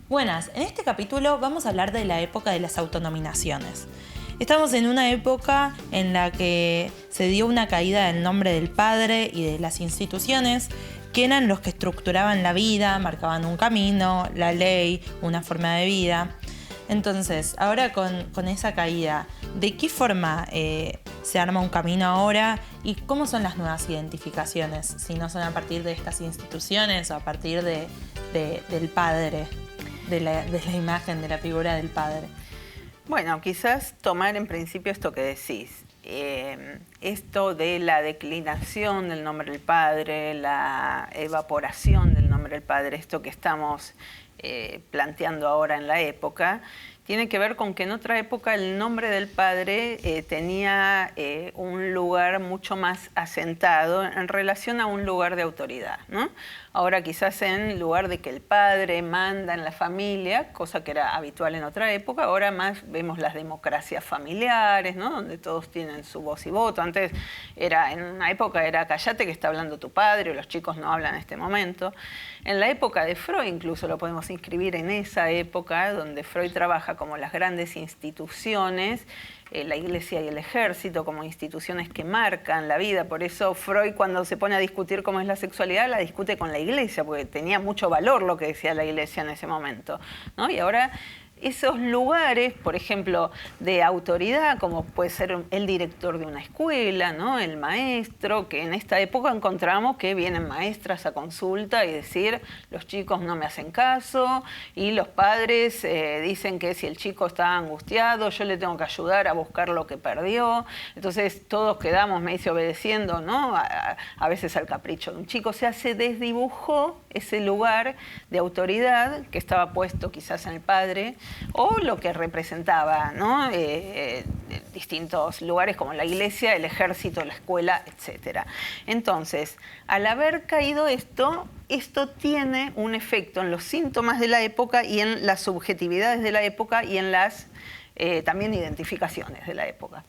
Buenas, en este capítulo vamos a hablar de la época de las autonominaciones. Estamos en una época en la que se dio una caída del nombre del padre y de las instituciones que eran los que estructuraban la vida, marcaban un camino, la ley, una forma de vida. Entonces, ahora con esa caída, ¿de qué forma se arma un camino ahora y cómo son las nuevas identificaciones? Si no son a partir de estas instituciones o a partir del padre, de la imagen, de la figura del padre. Bueno, quizás tomar en principio esto que decís, esto de la declinación del nombre del padre, la evaporación del nombre del padre, esto que estamos planteando ahora en la época, tiene que ver con que en otra época el nombre del padre tenía un lugar mucho más asentado en relación a un lugar de autoridad, ¿no? Ahora quizás en lugar de que el padre manda en la familia, cosa que era habitual en otra época, ahora más vemos las democracias familiares, ¿no? Donde todos tienen su voz y voto. Antes en una época era callate que está hablando tu padre, o los chicos no hablan en este momento. En la época de Freud incluso lo podemos inscribir en esa época donde Freud trabaja como las grandes instituciones, la Iglesia y el Ejército como instituciones que marcan la vida. Por eso Freud, cuando se pone a discutir cómo es la sexualidad, la discute con la Iglesia, porque tenía mucho valor lo que decía la Iglesia en ese momento, ¿no? Y ahora esos lugares, por ejemplo, de autoridad, como puede ser el director de una escuela, ¿no? El maestro, que en esta época encontramos que vienen maestras a consulta y decir, los chicos no me hacen caso, y los padres dicen que si el chico está angustiado, yo le tengo que ayudar a buscar lo que perdió. Entonces todos quedamos medio obedeciendo, ¿no? A veces al capricho de un chico. O sea, se desdibujó ese lugar de autoridad que estaba puesto quizás en el padre, o lo que representaba, ¿no? Distintos lugares como la iglesia, el ejército, la escuela, etc. Entonces, al haber caído esto tiene un efecto en los síntomas de la época y en las subjetividades de la época y en las también identificaciones de la época.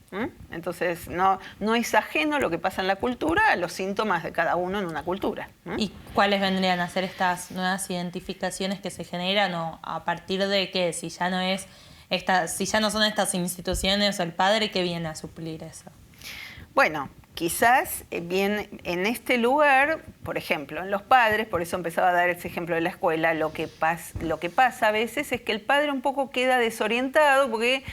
Entonces, no es ajeno lo que pasa en la cultura a los síntomas de cada uno en una cultura. ¿Y cuáles vendrían a ser estas nuevas identificaciones que se generan o a partir de qué? Si ya no son estas instituciones o el padre, ¿qué viene a suplir eso? Bueno, quizás bien en este lugar, por ejemplo, en los padres, por eso empezaba a dar ese ejemplo de la escuela, lo que pasa a veces es que el padre un poco queda desorientado porque,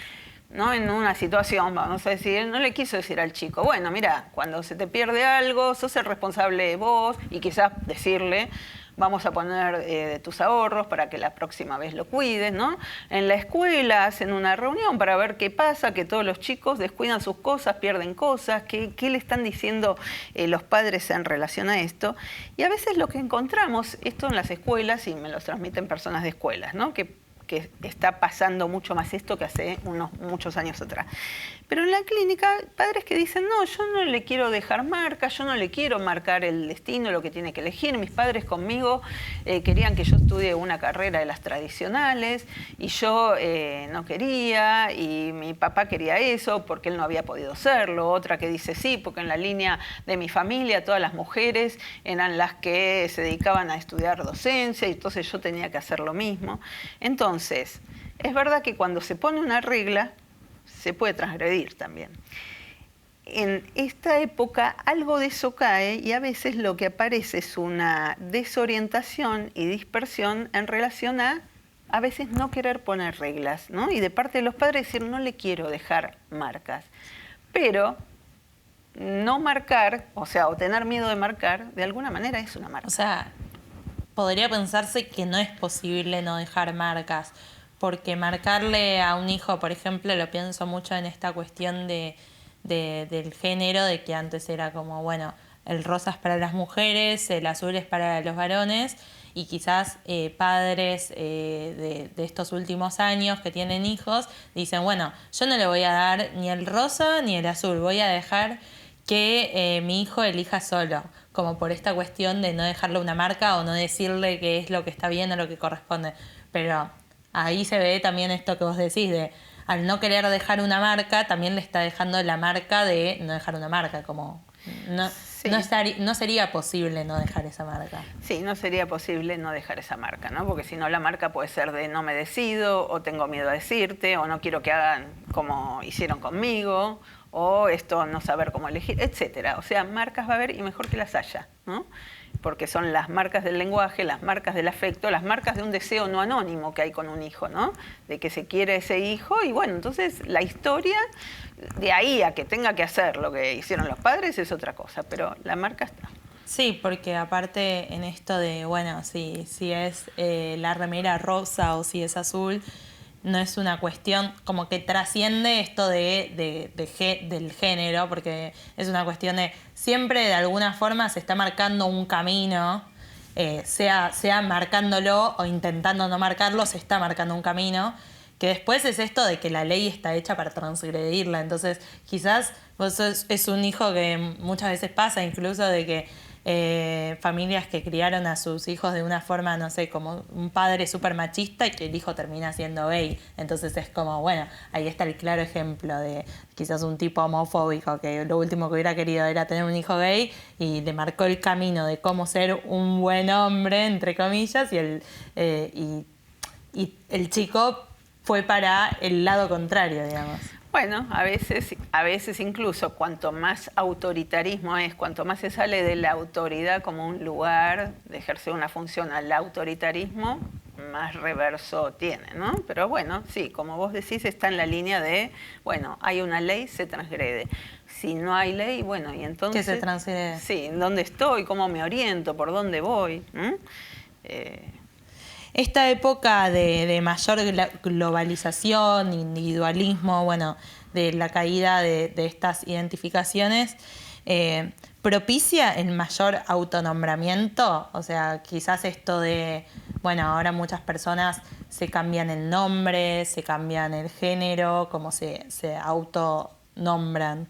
¿no? En una situación, vamos a decir, no le quiso decir al chico, bueno, mira, cuando se te pierde algo, sos el responsable de vos, y quizás decirle, vamos a poner de tus ahorros para que la próxima vez lo cuides, ¿no? En la escuela hacen una reunión para ver qué pasa, que todos los chicos descuidan sus cosas, pierden cosas, qué le están diciendo los padres en relación a esto. Y a veces lo que encontramos, esto en las escuelas, y me lo transmiten personas de escuelas, ¿no? que está pasando mucho más esto que hace muchos años atrás. Pero en la clínica, padres que dicen, no, yo no le quiero dejar marca, yo no le quiero marcar el destino, lo que tiene que elegir. Mis padres conmigo querían que yo estudie una carrera de las tradicionales y yo no quería, y mi papá quería eso porque él no había podido hacerlo. Otra que dice sí, porque en la línea de mi familia todas las mujeres eran las que se dedicaban a estudiar docencia y entonces yo tenía que hacer lo mismo. Entonces, es verdad que cuando se pone una regla, se puede transgredir también. En esta época algo de eso cae y a veces lo que aparece es una desorientación y dispersión en relación a veces no querer poner reglas, ¿no? Y de parte de los padres decir, no le quiero dejar marcas. Pero no marcar, o sea, o tener miedo de marcar, de alguna manera es una marca. O sea, podría pensarse que no es posible no dejar marcas, porque marcarle a un hijo, por ejemplo, lo pienso mucho en esta cuestión del género, de que antes era como, bueno, el rosa es para las mujeres, el azul es para los varones, y quizás padres de estos últimos años que tienen hijos dicen, bueno, yo no le voy a dar ni el rosa ni el azul, voy a dejar que mi hijo elija solo, como por esta cuestión de no dejarle una marca o no decirle qué es lo que está bien o lo que corresponde. Pero ahí se ve también esto que vos decís, de al no querer dejar una marca, también le está dejando la marca de no dejar una marca, como no, Sí. no sería posible no dejar esa marca. Sí, no sería posible no dejar esa marca, ¿no? Porque si no, la marca puede ser de no me decido, o tengo miedo a decirte, o no quiero que hagan como hicieron conmigo, o esto no saber cómo elegir, etcétera. O sea, marcas va a haber y mejor que las haya, ¿no? Porque son las marcas del lenguaje, las marcas del afecto, las marcas de un deseo no anónimo que hay con un hijo, ¿no? De que se quiere ese hijo y bueno, entonces la historia, de ahí a que tenga que hacer lo que hicieron los padres es otra cosa, pero la marca está. Sí, porque aparte en esto de, bueno, si es la remera rosa o si es azul, no es una cuestión como que trasciende esto del género, porque es una cuestión de siempre de alguna forma se está marcando un camino, sea marcándolo o intentando no marcarlo, se está marcando un camino, que después es esto de que la ley está hecha para transgredirla. Entonces quizás vos es un hijo que muchas veces pasa incluso de que familias que criaron a sus hijos de una forma, no sé, como un padre súper machista y que el hijo termina siendo gay. Entonces es como, bueno, ahí está el claro ejemplo de quizás un tipo homofóbico que lo último que hubiera querido era tener un hijo gay y le marcó el camino de cómo ser un buen hombre, entre comillas, y el chico fue para el lado contrario, digamos. Bueno, a veces incluso cuanto más autoritarismo es, cuanto más se sale de la autoridad como un lugar de ejercer una función al autoritarismo, más reverso tiene, ¿no? Pero bueno, sí, como vos decís, está en la línea de, bueno, hay una ley, se transgrede. Si no hay ley, bueno, y entonces... ¿Qué se transgrede? Sí, ¿dónde estoy? ¿Cómo me oriento? ¿Por dónde voy? Esta época de mayor globalización, individualismo, bueno, de la caída de estas identificaciones, propicia el mayor autonombramiento. O sea, quizás esto de, bueno, ahora muchas personas se cambian el nombre, se cambian el género, como se autonombran.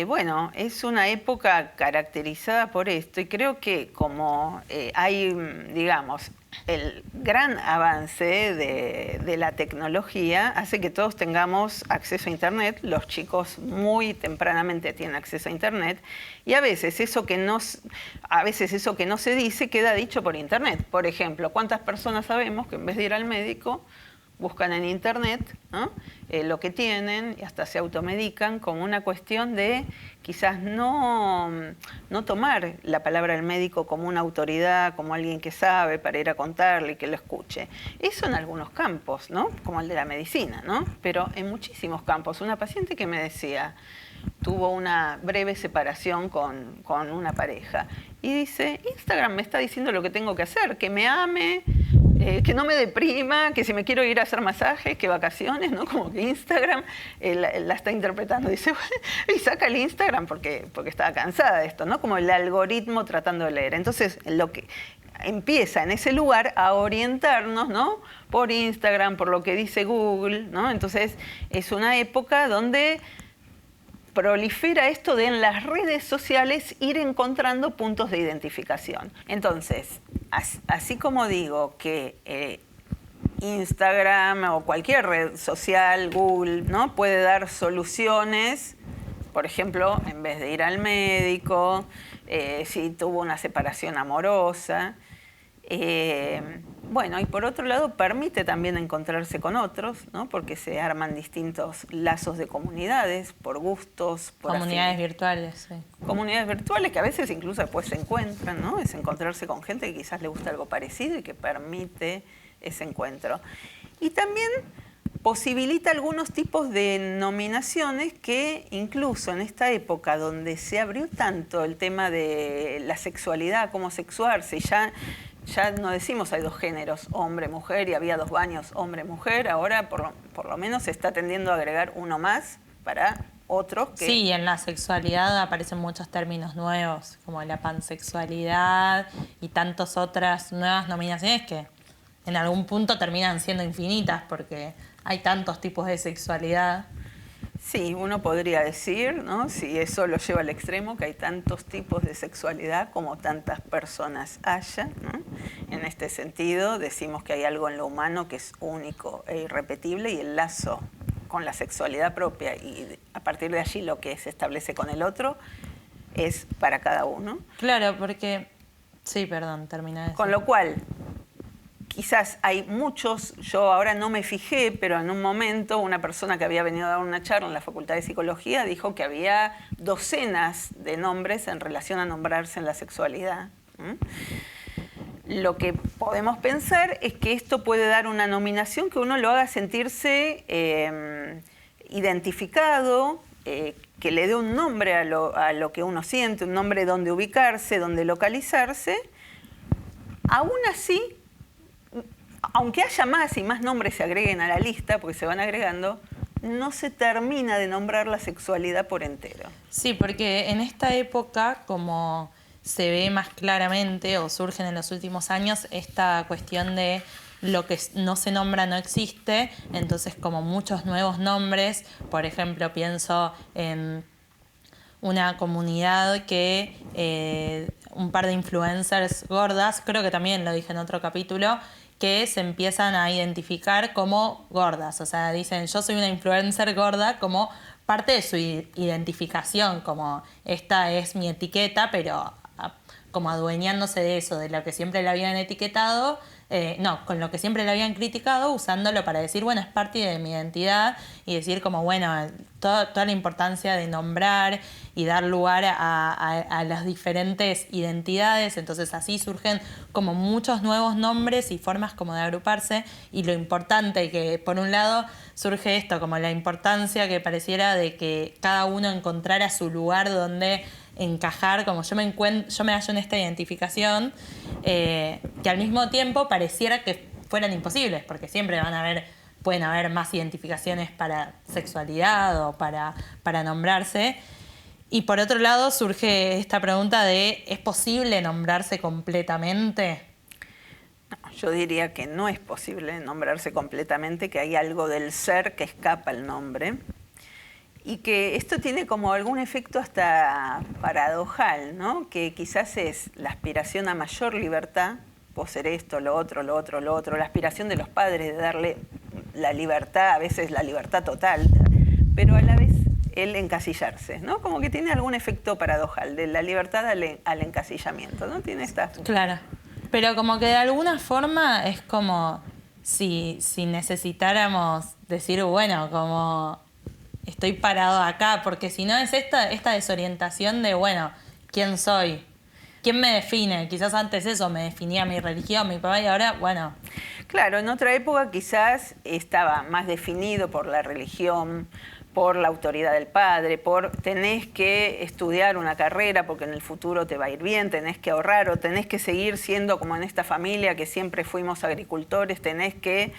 Bueno, es una época caracterizada por esto y creo que como hay, digamos, el gran avance de la tecnología hace que todos tengamos acceso a Internet, los chicos muy tempranamente tienen acceso a Internet y a veces eso que no se dice queda dicho por Internet. Por ejemplo, ¿cuántas personas sabemos que en vez de ir al médico buscan en Internet, ¿no? Lo que tienen y hasta se automedican como una cuestión de quizás no tomar la palabra del médico como una autoridad, como alguien que sabe para ir a contarle y que lo escuche? Eso en algunos campos, ¿no? Como el de la medicina, ¿no? Pero en muchísimos campos. Una paciente que me decía, tuvo una breve separación con una pareja y dice, Instagram me está diciendo lo que tengo que hacer, que me ame, que no me deprima, que si me quiero ir a hacer masajes, que vacaciones, ¿no? Como que Instagram la está interpretando. Dice, y saca el Instagram porque estaba cansada de esto, ¿no? Como el algoritmo tratando de leer. Entonces, lo que empieza en ese lugar a orientarnos, ¿no? Por Instagram, por lo que dice Google, ¿no? Entonces, es una época donde prolifera esto de en las redes sociales ir encontrando puntos de identificación. Entonces, así como digo que Instagram o cualquier red social, Google, ¿no? puede dar soluciones, por ejemplo, en vez de ir al médico, si tuvo una separación amorosa. Bueno, y por otro lado permite también encontrarse con otros, ¿no? Porque se arman distintos lazos de comunidades, por gustos, por comunidades virtuales, sí. Comunidades virtuales que a veces incluso después se encuentran, ¿no? Es encontrarse con gente que quizás le gusta algo parecido y que permite ese encuentro. Y también posibilita algunos tipos de nominaciones que incluso en esta época donde se abrió tanto el tema de la sexualidad, cómo sexuarse, ya no decimos hay dos géneros, hombre, mujer, y había dos baños, hombre, mujer, ahora por lo menos se está tendiendo a agregar uno más para otros que... Sí, en la sexualidad aparecen muchos términos nuevos, como la pansexualidad y tantas otras nuevas nominaciones que en algún punto terminan siendo infinitas porque hay tantos tipos de sexualidad. Sí, uno podría decir, ¿no? Si eso lo lleva al extremo, que hay tantos tipos de sexualidad como tantas personas haya, ¿no? En este sentido, decimos que hay algo en lo humano que es único e irrepetible y el lazo con la sexualidad propia y a partir de allí lo que se establece con el otro es para cada uno. Claro, porque... Sí, perdón, termina eso. Con lo cual, quizás hay muchos, yo ahora no me fijé, pero en un momento una persona que había venido a dar una charla en la Facultad de Psicología dijo que había docenas de nombres en relación a nombrarse en la sexualidad. Lo que podemos pensar es que esto puede dar una nominación que uno lo haga sentirse identificado, que le dé un nombre a lo que uno siente, un nombre donde ubicarse, donde localizarse. Aún así, aunque haya más y más nombres se agreguen a la lista, porque se van agregando, no se termina de nombrar la sexualidad por entero. Sí, porque en esta época, como se ve más claramente o surgen en los últimos años, esta cuestión de lo que no se nombra no existe, entonces como muchos nuevos nombres, por ejemplo, pienso en una comunidad que un par de influencers gordas, creo que también lo dije en otro capítulo, que se empiezan a identificar como gordas, o sea, dicen yo soy una influencer gorda como parte de su identificación, como esta es mi etiqueta, pero como adueñándose de eso, de lo que siempre le habían etiquetado, con lo que siempre le habían criticado, usándolo para decir, bueno, es parte de mi identidad y decir como, bueno, toda la importancia de nombrar y dar lugar a las diferentes identidades. Entonces así surgen como muchos nuevos nombres y formas como de agruparse, y lo importante que por un lado surge esto, como la importancia que pareciera de que cada uno encontrara su lugar donde encajar, como yo me hallo en esta identificación, que al mismo tiempo pareciera que fueran imposibles, porque siempre pueden haber más identificaciones para sexualidad o para nombrarse. Y por otro lado surge esta pregunta de, ¿es posible nombrarse completamente? No, yo diría que no es posible nombrarse completamente, que hay algo del ser que escapa al nombre. Y que esto tiene como algún efecto hasta paradojal, ¿no? Que quizás es la aspiración a mayor libertad, poseer esto, lo otro, lo otro, lo otro, la aspiración de los padres de darle la libertad, a veces la libertad total, pero a la vez el encasillarse, ¿no? Como que tiene algún efecto paradojal, de la libertad al encasillamiento, ¿no? Tiene esta... Claro, pero como que de alguna forma es como si necesitáramos decir, bueno, como... estoy parado acá, porque si no es esta desorientación de, bueno, ¿quién soy? ¿Quién me define? Quizás antes eso me definía mi religión, mi papá, y ahora, bueno. Claro, en otra época quizás estaba más definido por la religión, por la autoridad del padre, por tenés que estudiar una carrera porque en el futuro te va a ir bien, tenés que ahorrar o tenés que seguir siendo como en esta familia que siempre fuimos agricultores, tenés que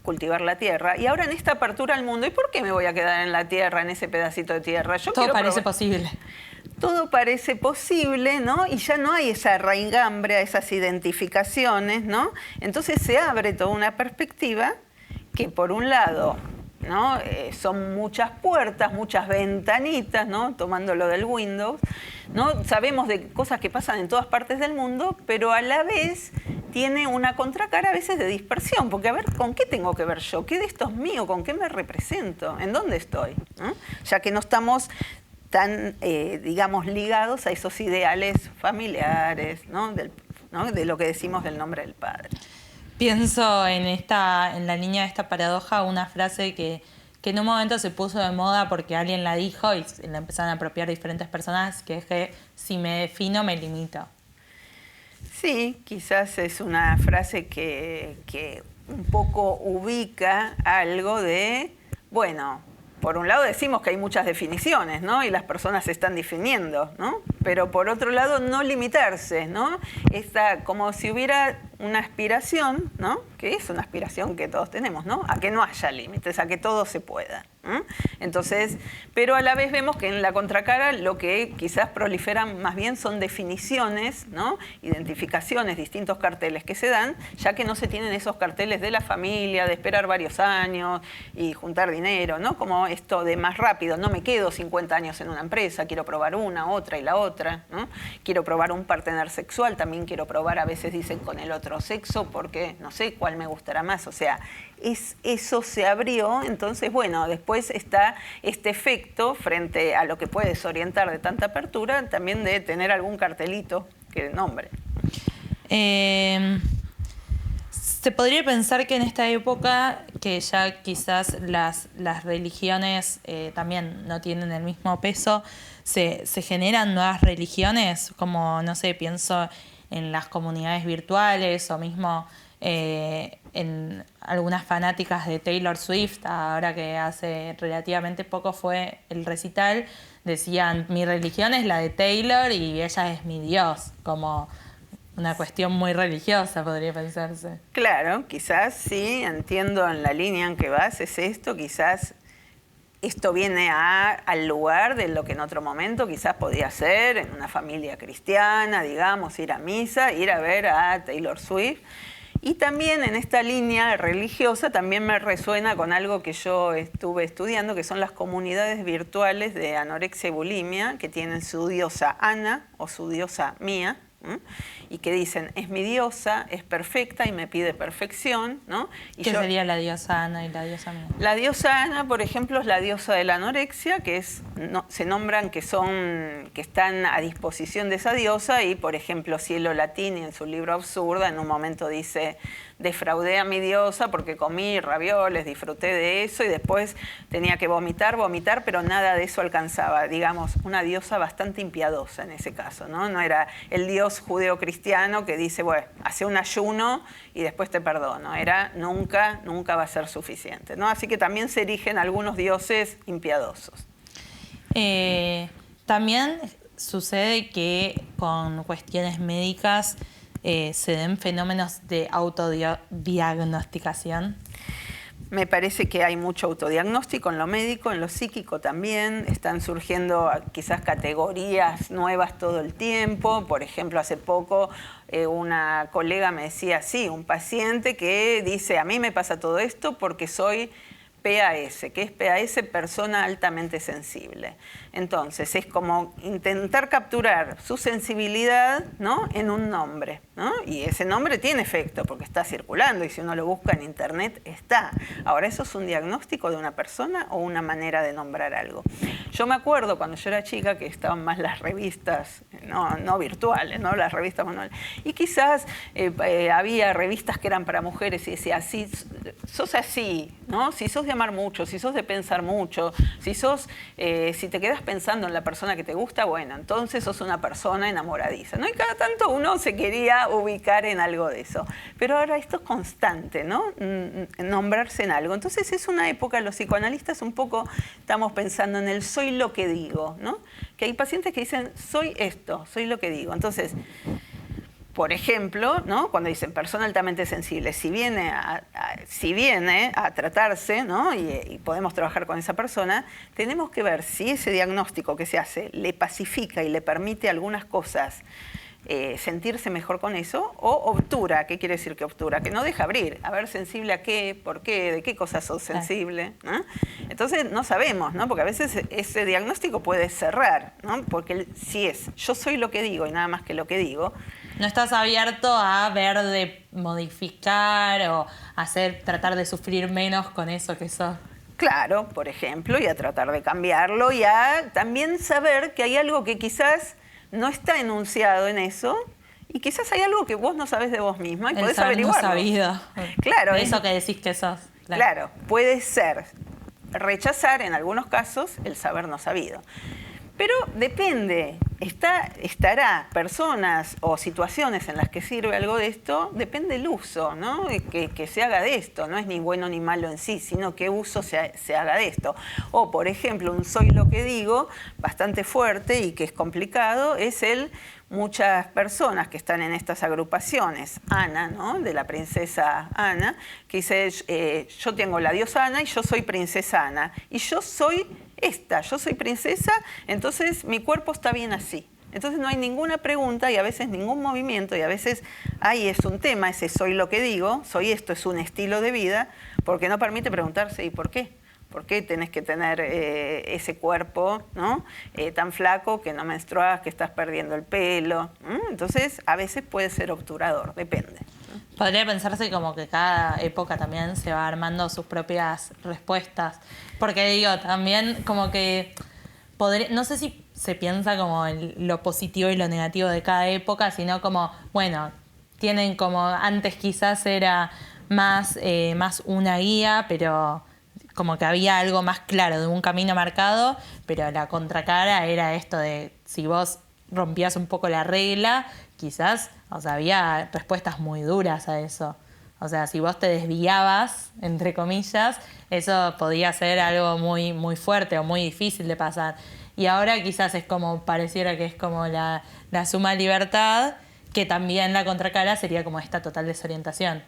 cultivar la tierra. Y ahora en esta apertura al mundo, ¿y por qué me voy a quedar en la tierra, en ese pedacito de tierra? Todo parece posible. Todo parece posible, ¿no? Y ya no hay esa raigambre, esas identificaciones, ¿no? Entonces se abre toda una perspectiva que por un lado... ¿no? Son muchas puertas, muchas ventanitas, ¿no? Tomando lo del Windows, ¿no? Sabemos de cosas que pasan en todas partes del mundo, pero a la vez tiene una contracara a veces de dispersión, porque a ver, ¿con qué tengo que ver yo? ¿Qué de esto es mío? ¿Con qué me represento? ¿En dónde estoy? ¿no? Ya que no estamos tan, digamos, ligados a esos ideales familiares, ¿no? De lo que decimos del nombre del padre. Pienso en la línea de esta paradoja, una frase que en un momento se puso de moda porque alguien la dijo y la empezaron a apropiar diferentes personas, que es que si me defino, me limito. Sí, quizás es una frase que un poco ubica algo de, bueno, por un lado decimos que hay muchas definiciones, ¿no? Y las personas se están definiendo, ¿no? Pero por otro lado no limitarse, ¿no? Como si hubiera una aspiración, ¿no? Que es una aspiración que todos tenemos, ¿no? A que no haya límites, a que todo se pueda. Entonces, pero a la vez vemos que en la contracara lo que quizás proliferan más bien son definiciones, ¿no? Identificaciones, distintos carteles que se dan, ya que no se tienen esos carteles de la familia, de esperar varios años y juntar dinero, ¿no? Como esto de más rápido, no me quedo 50 años en una empresa, quiero probar una, otra y la otra, ¿no? Quiero probar un partener sexual, también quiero probar, a veces dicen con el otro sexo, porque no sé cuál me gustará más, o sea, eso se abrió, entonces bueno, después después está este efecto frente a lo que puede desorientar de tanta apertura, también de tener algún cartelito que nombre. Se podría pensar que en esta época, que ya quizás las religiones también no tienen el mismo peso, se generan nuevas religiones, como, no sé, pienso en las comunidades virtuales o mismo en algunas fanáticas de Taylor Swift, ahora que hace relativamente poco fue el recital, decían, mi religión es la de Taylor y ella es mi Dios, como una cuestión muy religiosa, podría pensarse. Claro, quizás sí, entiendo en la línea en que vas, es esto, quizás esto viene al lugar de lo que en otro momento quizás podía ser, en una familia cristiana, digamos, ir a misa, ir a ver a Taylor Swift. Y también en esta línea religiosa también me resuena con algo que yo estuve estudiando, que son las comunidades virtuales de anorexia y bulimia, que tienen su diosa Ana o su diosa Mía, y que dicen, es mi diosa, es perfecta y me pide perfección, ¿no? Y ¿Qué sería la diosa Ana y la diosa Mía? La diosa Ana, por ejemplo, es la diosa de la anorexia, que se nombran que están a disposición de esa diosa, y por ejemplo Cielo Latini en su libro Absurda en un momento dice, defraudé a mi diosa porque comí ravioles, disfruté de eso y después tenía que vomitar, pero nada de eso alcanzaba. Digamos, una diosa bastante impiadosa en ese caso, ¿no? No era el dios judeo-cristiano que dice, bueno, hace un ayuno y después te perdono. Era nunca va a ser suficiente, ¿no? Así que también se erigen algunos dioses impiadosos. También sucede que con cuestiones médicas se den fenómenos de autodiagnosticación. Me parece que hay mucho autodiagnóstico en lo médico, en lo psíquico también. Están surgiendo quizás categorías nuevas todo el tiempo. Por ejemplo, hace poco una colega me decía, sí, un paciente que dice, a mí me pasa todo esto porque soy PAS, que es PAS, persona altamente sensible. Entonces, es como intentar capturar su sensibilidad, ¿no?, en un nombre, ¿no? Y ese nombre tiene efecto porque está circulando y si uno lo busca en internet está. Ahora, ¿eso es un diagnóstico de una persona o una manera de nombrar algo? Yo me acuerdo cuando yo era chica que estaban más las revistas, no virtuales, ¿no?, las revistas manuales. Y quizás había revistas que eran para mujeres y decía, si sos así, ¿no?, si sos de amar mucho, si sos de pensar mucho, si te quedas pensando en la persona que te gusta, bueno, entonces sos una persona enamoradiza, ¿no? Y cada tanto uno se quería ubicar en algo de eso. Pero ahora esto es constante, ¿no? Nombrarse en algo. Entonces es una época, los psicoanalistas un poco estamos pensando en el soy lo que digo, ¿no? Que hay pacientes que dicen, soy esto, soy lo que digo. Entonces, por ejemplo, ¿no?, cuando dicen persona altamente sensible, si viene a tratarse, ¿no?, y podemos trabajar con esa persona, tenemos que ver si ese diagnóstico que se hace le pacifica y le permite algunas cosas sentirse mejor con eso, o obtura. ¿Qué quiere decir que obtura? Que no deja abrir. A ver, ¿sensible a qué? ¿Por qué? ¿De qué cosas sos sensible? ¿No? Entonces no sabemos, ¿no?, porque a veces ese diagnóstico puede cerrar, ¿no?, porque si es yo soy lo que digo y nada más que lo que digo, no estás abierto a ver de modificar o tratar de sufrir menos con eso que sos. Claro, por ejemplo, y a tratar de cambiarlo y a también saber que hay algo que quizás no está enunciado en eso y quizás hay algo que vos no sabés de vos misma y podés averiguarlo. No sabido. Claro. Eso que decís que sos. Claro, puede ser rechazar en algunos casos el saber no sabido. Pero depende, estará personas o situaciones en las que sirve algo de esto, depende el uso, ¿no?, que se haga de esto. No es ni bueno ni malo en sí, sino qué uso se haga de esto. O, por ejemplo, un soy lo que digo, bastante fuerte y que es complicado, es muchas personas que están en estas agrupaciones, Ana, ¿no?, de la princesa Ana, que dice, yo tengo la diosa Ana y yo soy princesa Ana, y yo soy yo soy princesa, entonces mi cuerpo está bien así. Entonces no hay ninguna pregunta y a veces ningún movimiento y a veces ahí es un tema, ese soy lo que digo, soy esto, es un estilo de vida, porque no permite preguntarse ¿y por qué? ¿Por qué tenés que tener ese cuerpo, ¿no?, tan flaco, que no menstruas, que estás perdiendo el pelo? Entonces a veces puede ser obturador, depende. Podría pensarse como que cada época también se va armando sus propias respuestas. Porque digo, también como que no sé si se piensa como en lo positivo y lo negativo de cada época, sino como, bueno, tienen como, antes quizás era más una guía, pero como que había algo más claro de un camino marcado, pero la contracara era esto de si vos rompías un poco la regla, quizás, o sea, había respuestas muy duras a eso. O sea, si vos te desviabas, entre comillas, eso podía ser algo muy, muy fuerte o muy difícil de pasar. Y ahora quizás es como, pareciera que es como la suma libertad, que también la contracara sería como esta total desorientación.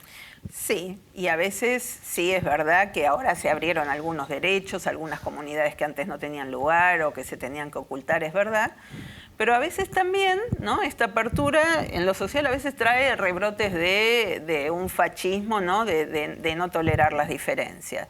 Sí, y a veces sí es verdad que ahora se abrieron algunos derechos, algunas comunidades que antes no tenían lugar o que se tenían que ocultar, es verdad. Pero a veces también, ¿no? Esta apertura en lo social a veces trae rebrotes de un fascismo, ¿no? De no tolerar las diferencias.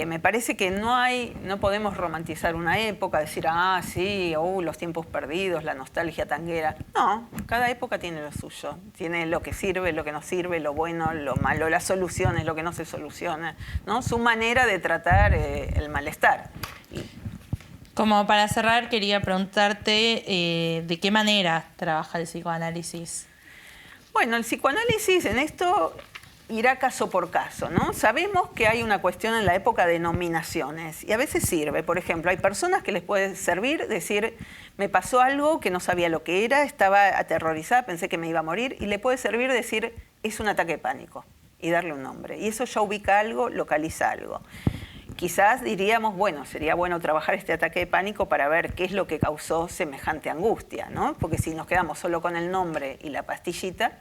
Me parece que no podemos romantizar una época, decir, sí, los tiempos perdidos, la nostalgia tanguera. No, cada época tiene lo suyo. Tiene lo que sirve, lo que no sirve, lo bueno, lo malo, las soluciones, lo que no se soluciona, ¿no? Su manera de tratar el malestar. Como para cerrar, quería preguntarte de qué manera trabaja el psicoanálisis. Bueno, el psicoanálisis en esto irá caso por caso, ¿no? Sabemos que hay una cuestión en la época de nominaciones y a veces sirve. Por ejemplo, hay personas que les puede servir decir, me pasó algo que no sabía lo que era, estaba aterrorizada, pensé que me iba a morir, y le puede servir decir, es un ataque de pánico, y darle un nombre. Y eso ya ubica algo, localiza algo. Quizás diríamos, bueno, sería bueno trabajar este ataque de pánico para ver qué es lo que causó semejante angustia, ¿no? Porque si nos quedamos solo con el nombre y la pastillita,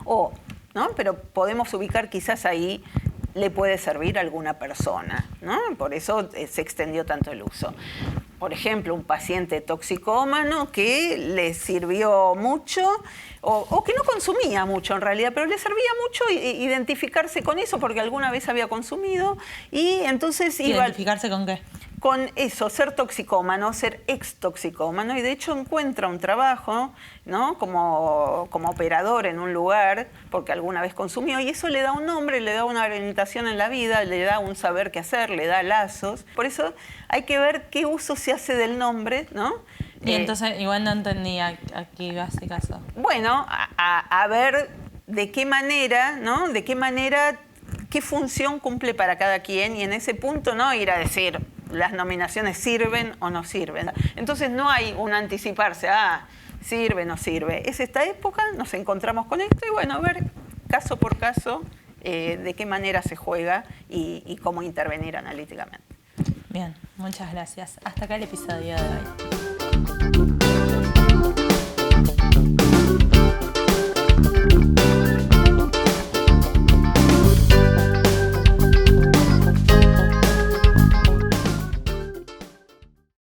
¿no? Pero podemos ubicar quizás ahí le puede servir a alguna persona, ¿no? Por eso se extendió tanto el uso. Por ejemplo, un paciente toxicómano que le sirvió mucho o que no consumía mucho en realidad, pero le servía mucho identificarse con eso porque alguna vez había consumido y entonces iba... ¿Identificarse con qué? Con eso, ser toxicómano, ser ex-toxicómano, y de hecho encuentra un trabajo, ¿no? como operador en un lugar, porque alguna vez consumió, y eso le da un nombre, le da una orientación en la vida, le da un saber qué hacer, le da lazos. Por eso hay que ver qué uso se hace del nombre, ¿no? Y entonces, igual no entendí aquí ese caso. Bueno, a ver de qué manera, ¿no? De qué manera, qué función cumple para cada quien, y en ese punto no ir a decir las nominaciones sirven o no sirven. Entonces no hay un anticiparse, sirve, no sirve. Es esta época, nos encontramos con esto y bueno, a ver caso por caso de qué manera se juega y cómo intervenir analíticamente. Bien, muchas gracias. Hasta acá el episodio de hoy.